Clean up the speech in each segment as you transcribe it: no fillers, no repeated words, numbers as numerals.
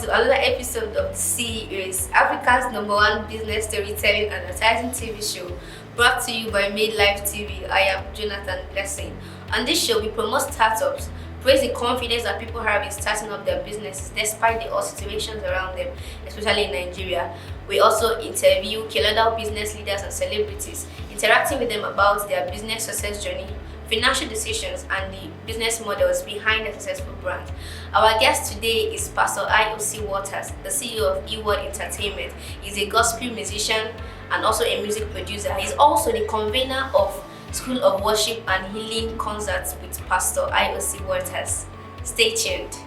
another episode of the series, Africa's #1 business storytelling and advertising TV show, brought to you by Madelife TV. I am Jonathan Blessing. On this show, we promote startups, praise the confidence that people have in starting up their businesses despite the odd situations around them, especially in Nigeria. We also interview Kelada business leaders and celebrities, interacting with them about their business success journey, financial decisions, and the business models behind a successful brand. Our guest today is Pastor IOC Waters, the CEO of eWorld Entertainment. He's a gospel musician and also a music producer. He's also the convener of School of Worship and Healing Concerts with Pastor IOC Waters. Stay tuned.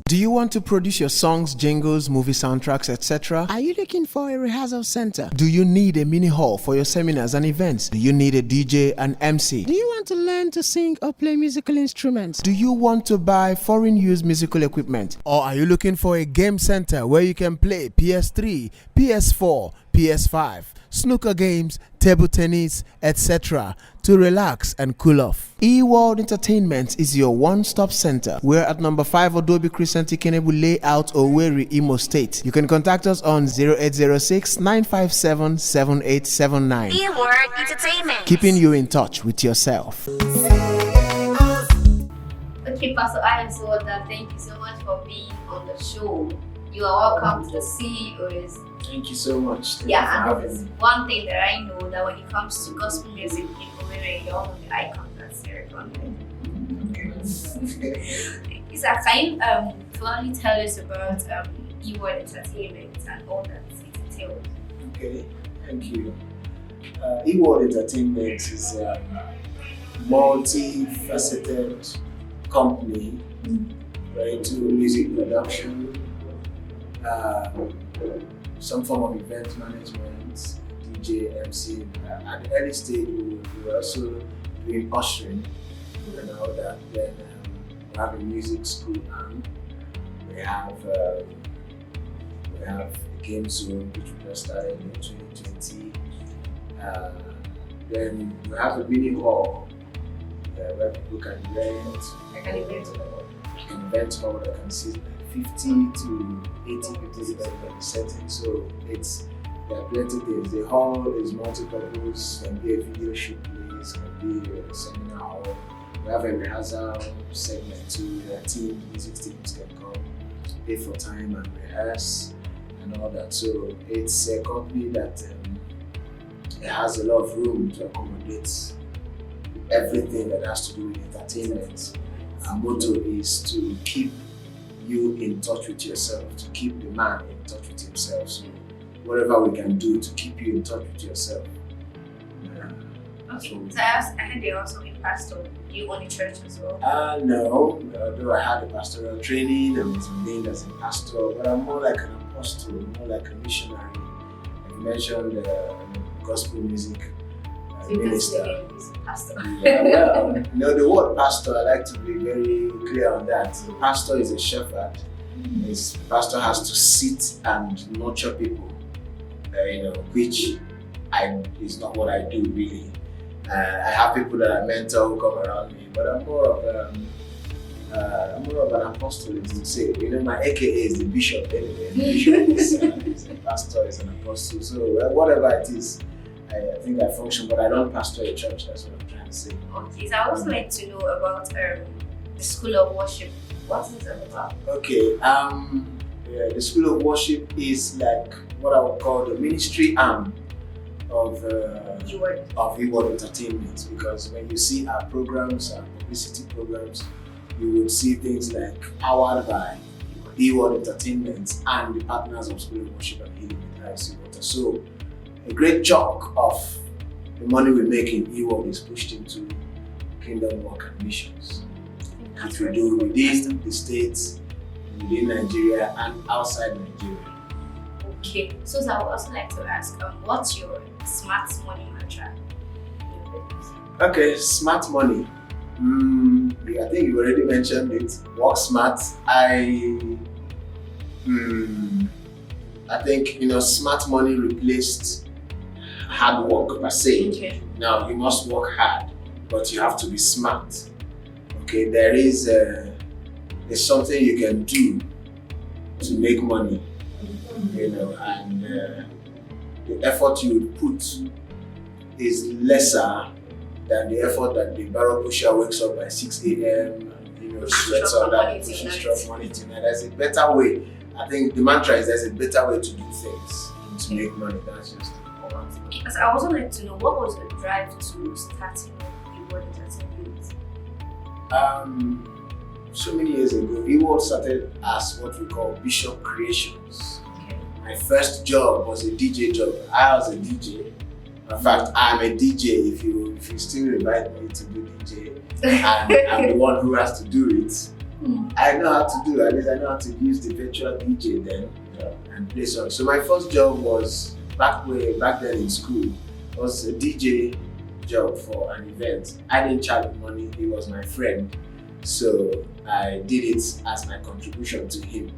Do you want to produce your songs, jingles, movie soundtracks, etc.? Are you looking for a rehearsal center? Do you need a mini hall for your seminars and events? Do you need a DJ and MC? Do you want to learn to sing or play musical instruments? Do you want to buy foreign use musical equipment? Or are you looking for a game center where you can play PS3, PS4, PS5, snooker games, table tennis, etc. to relax and cool off? eWorld Entertainment is your one-stop center. We're at number 5 Adobe Crescent Ikenebu Layout, Owerri, Imo State. You can contact us on 0806-957-7879. eWorld Entertainment. Keeping you in touch with yourself. Okay, Pastor IOC Waters, thank you so much for being on the show. You are welcome to the series. Thank you so much. Yeah, and there's one thing that I know, that when it comes to gospel music in Owerri, you're one of the icons that's very prominent. Okay. So can you fully tell us about eWorld Entertainment and all that it entails? Okay, thank you. eWorld Entertainment is a multi-faceted company into music production, some form of event management, DJ, MC. At the early stage, we were also doing ushering and all that. Then we have a music school arm. We have a game zone which we just started in 2020. Then we have a mini hall where people can rent. Like an event hall. An event hall that can sit 50 to 80 people depending on the setting. So there are plenty of things. The hall is multi-purpose, can be a video shoot place, can be a seminar hall. We have a rehearsal segment too, where music teams can come, pay for time and rehearse and all that. So it's a company that it has a lot of room to accommodate everything that has to do with entertainment. Our motto is to keep you in touch with yourself, to keep the man in touch with himself. So whatever we can do to keep you in touch with yourself. Okay, so I heard they also a pastor. Do you own a church as well? No, although I had a pastoral training and was ordained as a pastor, but I'm more like an apostle, more like a missionary. You mentioned gospel music minister. Pastor. Yeah, well, the word pastor, I like to be very clear on that. The pastor is a shepherd. His pastor has to sit and nurture people, which is not what I do really. I have people that I mentor who come around me, but I'm more of an apostle, as you say. My AKA is the bishop anyway. The bishop is a pastor, is an apostle. So whatever it is, I think I function, but I don't pastor a church. That's what I'm trying to say. Okay, so I would also like to know about the School of Worship. What is it about? Okay, the School of Worship is like what I would call the ministry arm of eWorld Entertainment, because when you see our programs, our publicity programs, you would see things like powered by eWorld Entertainment and the partners of School of Worship and Healing with IOC Waters. So a great chunk of the money we make in eWorld is pushed into kingdom work and missions, which we do within the states, within Nigeria and outside Nigeria. Okay, so I would also like to ask, what's your smart money mantra? Okay, smart money. I think you already mentioned it. Work smart. I think smart money replaced hard work per se. Okay. Now you must work hard, but you have to be smart. Okay, there is it's something you can do to make money, and the effort you would put is lesser than the effort that the barrel pusher wakes up by 6 a.m. and sweats all that, pushes strong money tonight. There's a better way. I think the mantra is there's a better way to do things to make money. That's just important. Okay, so I also like to know, what was the drive to starting up Reward Entertainment? So many years ago, Reward started as what we call Bishop Creations. Okay. My first job was a DJ job. I was a DJ. In fact, I'm a DJ if you still invite me to do DJ, and I'm the one who has to do it. I know how to do it. At least I know how to use the virtual DJ then and play songs. So my first job was back then in school. Was a DJ job for an event. I didn't charge money. He was my friend, so I did it as my contribution to him.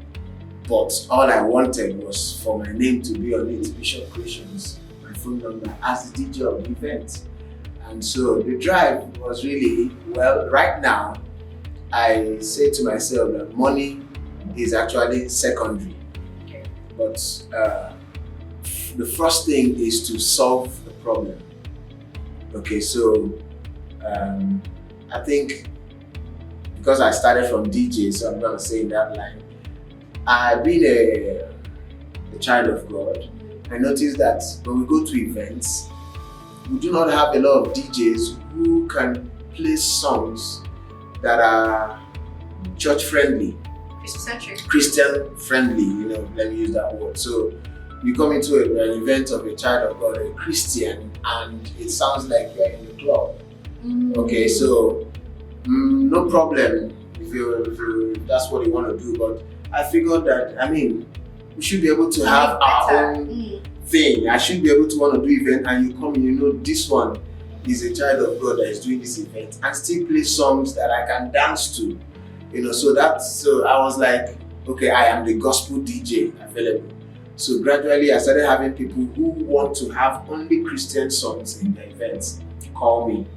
But all I wanted was for my name to be on it, Bishop Creations, my phone number as the DJ of the event. And so the drive was really, well, right now, I say to myself that money is actually secondary. Okay. But the first thing is to solve the problem. Okay, so I think because I started from DJ, so I'm gonna say in that line, I've been a child of God. I noticed that when we go to events, we do not have a lot of DJs who can play songs that are church friendly, Christian friendly, let me use that word. So you come into an event of a child of God, a Christian, and it sounds like you're in the club. Okay, so no problem if that's what you want to do, but I figured that, we should be able to have our own thing. I should be able to want to do event, and you come in, this one is a child of God that is doing this event and still play songs that I can dance to, so I was like, okay, I am the gospel DJ available. So gradually I started having people who want to have only Christian songs in their events call me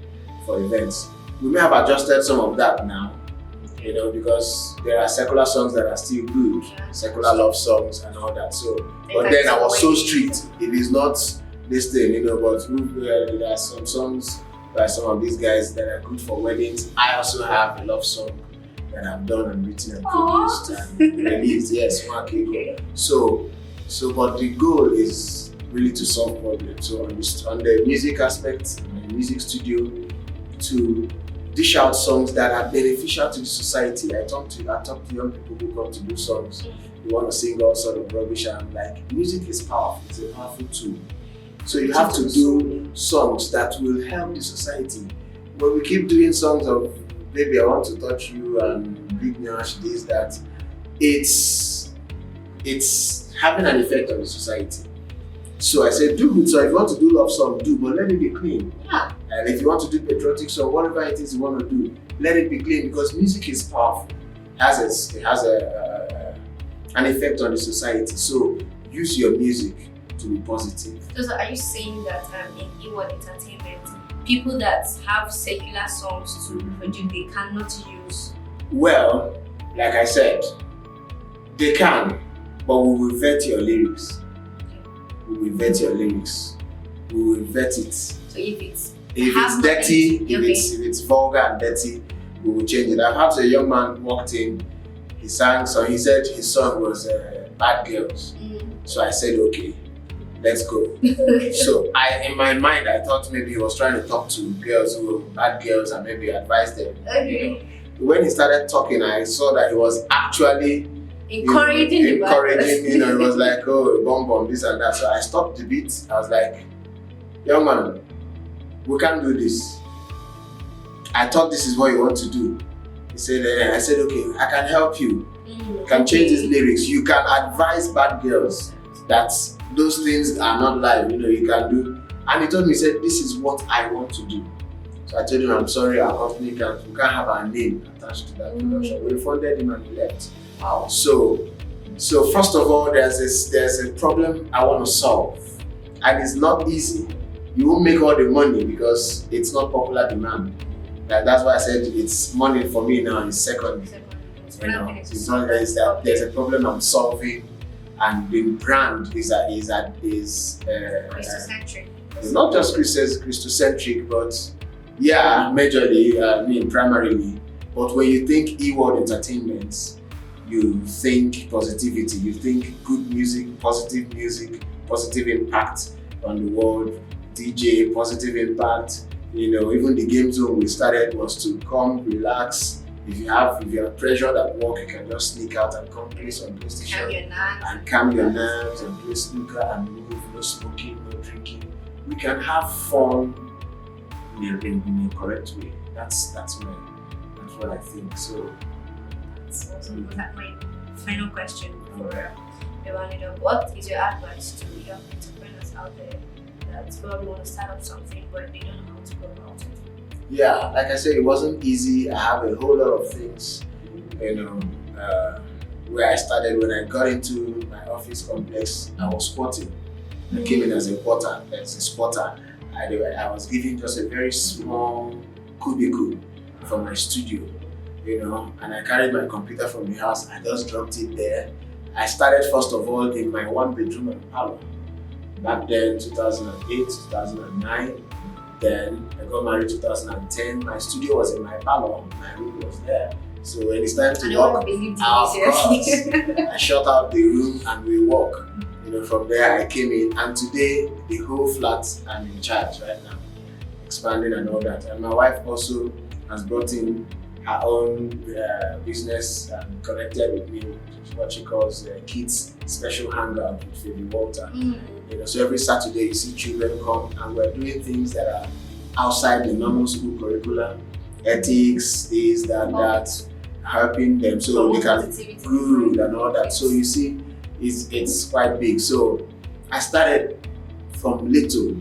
for events. We may have adjusted some of that now, because there are secular songs that are still good, secular love songs and all that. So, but then I was so strict. It is not this thing, but there are some songs by some of these guys that are good for weddings. I also have a love song that I've done and written and produced and released. Yes, one okay. So, but the goal is really to solve problems. So on the music aspect, in the music studio, to dish out songs that are beneficial to the society. I talk to young people who come to do songs. They want to sing all sort of rubbish, and I'm like, music is powerful. It's a powerful tool. So you have to do songs that will help the society. But we keep doing songs of, baby, I want to touch you, and big nyash, this, that. It's having an effect on the society. So I said, do good. So if you want to do love song, do, but let it be clean. Yeah. And if you want to do patriotic song, whatever it is you want to do, let it be clean, because music is powerful. It has an effect on the society. So use your music to be positive. So are you saying that in Reward Entertainment, people that have secular songs to produce, they cannot use? Well, like I said, they can, but we will vet your lyrics. We will vet your lyrics. We will vet it. So if it's dirty, if it's vulgar and dirty, we will change it. I've had a young man walked in, he sang, so he said his song was Bad Girls. So I said, okay, let's go. So in my mind, I thought maybe he was trying to talk to girls who were bad girls and maybe advise them. Okay. When he started talking, I saw that he was actually encouraging, he was like, oh, bomb, this and that. So I stopped the beat. I was like, young man, we can't do this. I thought this is what you want to do. He said, I said, okay, I can help you. You can change these lyrics. You can advise bad girls that those things are not live, you can do. And he told me, he said, this is what I want to do. So I told him, I'm sorry, our company we can't have our name attached to that production. We refunded him and he left. Wow. So first of all, there's a problem I want to solve. And it's not easy. You won't make all the money because it's not popular demand. That's why I said it's money for me now is secondary. We're not finished. It's not there's a problem I'm solving, and the brand is Christocentric. it's not just Christocentric, but yeah, majorly, primarily. But when you think E-World Entertainment, you think positivity, you think good music, positive impact on the world, DJ, positive impact. Even the game zone we started was to come, relax. If you're pressured at work, you can just sneak out and come play some PlayStation and calm your nerves and play snooker and move, no smoking, no drinking. We can have fun in a correct way. That's what I think. So that's my final question for the rounding up. What is your advice to young entrepreneurs out there that probably want to start up something but they don't know how to go about it? Yeah, like I said, it wasn't easy. I have a whole lot of things, where I started. When I got into my office complex, I was squatting. I came in as a squatter. I was given just a very small cubicle for my studio, and I carried my computer from the house. I just dropped it there. I started first of all in my 1-bedroom and parlor. Back then, 2008, 2009. Then I got married 2010. My studio was in my parlor. My room was there. So when it's time to walk, I shut out the room and we walk. From there I came in, and today the whole flat I'm in charge right now, expanding and all that. And my wife also has brought in her own business and connected with me, what she calls Kids Special Hangout with Phoebe Walter. So every Saturday you see children come, and we're doing things that are outside the normal school curriculum, ethics, this, that, helping them so they can grow and all that. So you see, it's quite big. So I started from little.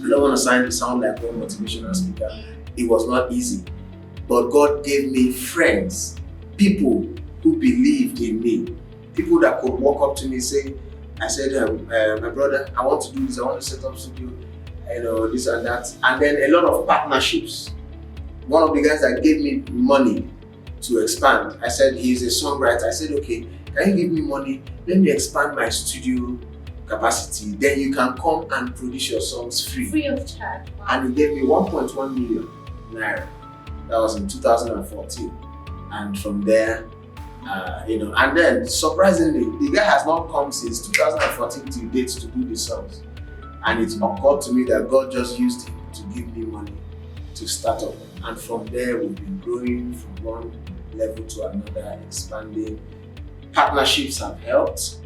I don't want to sound like one motivational speaker. It was not easy, but God gave me friends, people who believed in me, people that could walk up to me and say, my brother, I want to do this, I want to set up studio, this and that. And then a lot of partnerships. One of the guys that gave me money to expand, I said, he's a songwriter. I said, okay, can you give me money? Let me expand my studio capacity. Then you can come and produce your songs free. Free of charge. Wow. And he gave me 1.1 million naira. That was in 2014. And from there, and then surprisingly, the guy has not come since 2014 to date to do the songs. And it occurred to me that God just used him to give me money to start up. And from there, we've been growing from one level to another, expanding. Partnerships have helped,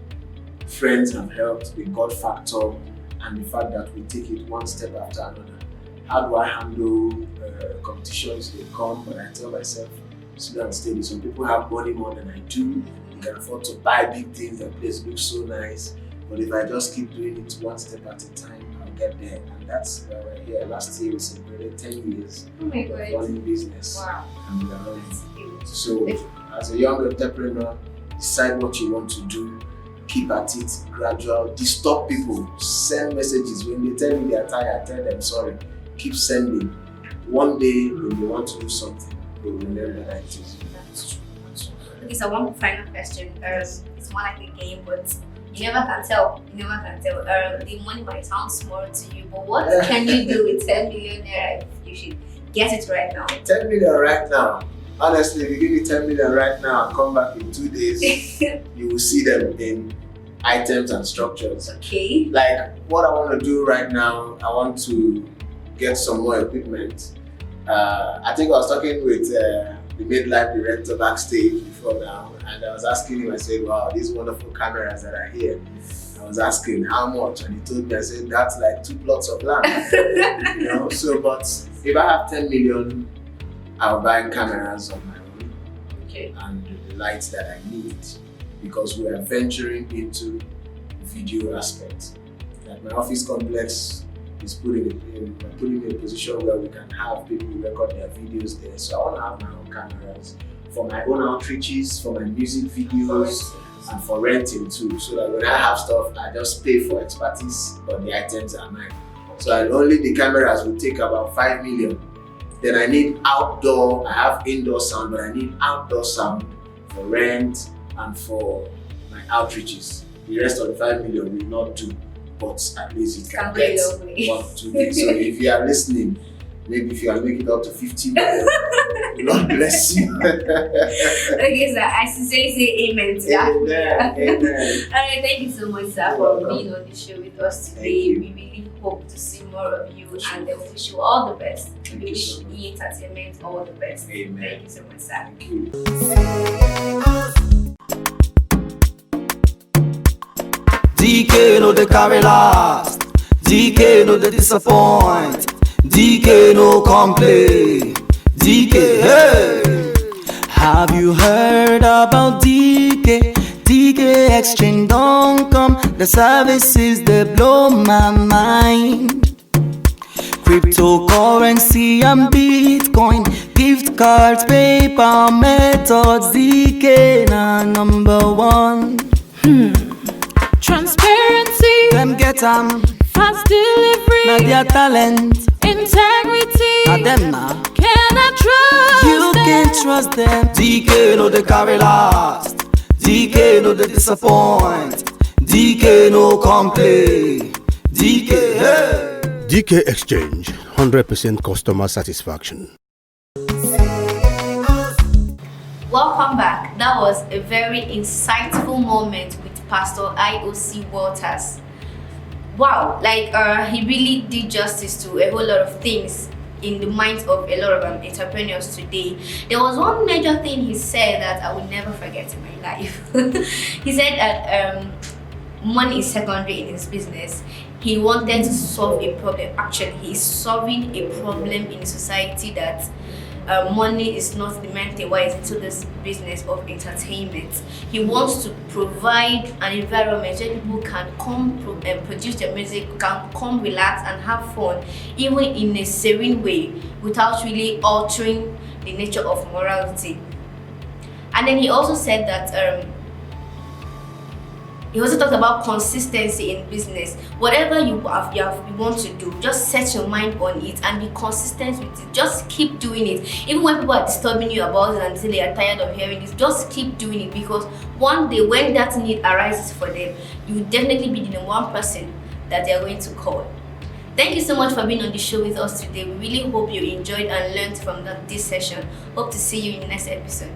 friends have helped, the God factor, and the fact that we take it one step after another. How do I handle competitions? They come, but I tell myself, slow and steady. Some people have money more than I do. They can afford to buy big things. The place looks so nice. But if I just keep doing it one step at a time, I'll get there. And that's why we're here. Last year we celebrated 10 years of running business. Wow. And we are running. So as a young entrepreneur, decide what you want to do. Keep at it, gradual. Disturb people. Send messages. When they tell me they are tired, tell them sorry. Keep sending. One day when they want to do something, they will remember that it is. That's true. Okay, so one final question. It's more like a game, but you never can tell. The money might sound small to you, but what can you do with 10 million naira if you should get it right now? 10 million right now. Honestly, if you give me 10 million right now and come back in 2 days, you will see them in items and structures. Okay. Like what I want to do right now, I want to get some more equipment. I think I was talking with the Madelife director backstage before now, and I was asking him, I said, wow, these wonderful cameras that are here. I was asking how much, and he told me, I said, that's like 2 plots of land. So, but if I have 10 million, I'll buy cameras of my own. Okay. And the lights that I need, because we are venturing into video aspect. Like my office complex is putting in a position where we can have people record their videos there. So I want to have my own cameras for my own outreaches, for my music videos, and for renting too. So that when I have stuff, I just pay for expertise, but the items are mine. So only the cameras will take about 5 million. Then I need outdoor, I have indoor sound, but I need outdoor sound for rent, and for my outreaches. The rest of the 5 million will not do, but at least it can get 1 2 days. So if you are listening, maybe if you can make it up to 50 million, Lord bless you. Okay, sir, I sincerely say amen to that. Amen. Alright, thank you so much, sir, for being on the show with us today. We really hope to see more of you, and then we wish you all the best. We wish E Entertainment all the best. Amen. Thank you so much, sir. Thank you. DK no they carry last, DK no they disappoint, DK no complain, DK hey. Have you heard about DK? DK exchange don't come, the services they blow my mind. Cryptocurrency and Bitcoin, gift cards, PayPal methods, DK na #1. Transparency, Them get fast delivery, na their talent, integrity. na them na. Can I trust You them? can trust them. DK no they carry last, DK no they disappoint, DK no complain, DK hey. DK Exchange, 100% customer satisfaction. Welcome back. That was a very insightful moment with Pastor IOC Walters. Wow, like he really did justice to a whole lot of things in the minds of a lot of entrepreneurs today. There was one major thing he said that I will never forget in my life. He said that money is secondary in his business. He wanted to solve a problem. Actually, he's solving a problem in society that money is not the main thing why he's into this business of entertainment. He wants to provide an environment where people can come and produce their music, can come relax and have fun, even in a serene way, without really altering the nature of morality. And then he also said that he also talked about consistency in business. Whatever you want to do, just set your mind on it and be consistent with it. Just keep doing it. Even when people are disturbing you about it until they are tired of hearing it, just keep doing it, because one day when that need arises for them, you will definitely be the one person that they are going to call. Thank you so much for being on the show with us today. We really hope you enjoyed and learned from this session. Hope to see you in the next episode.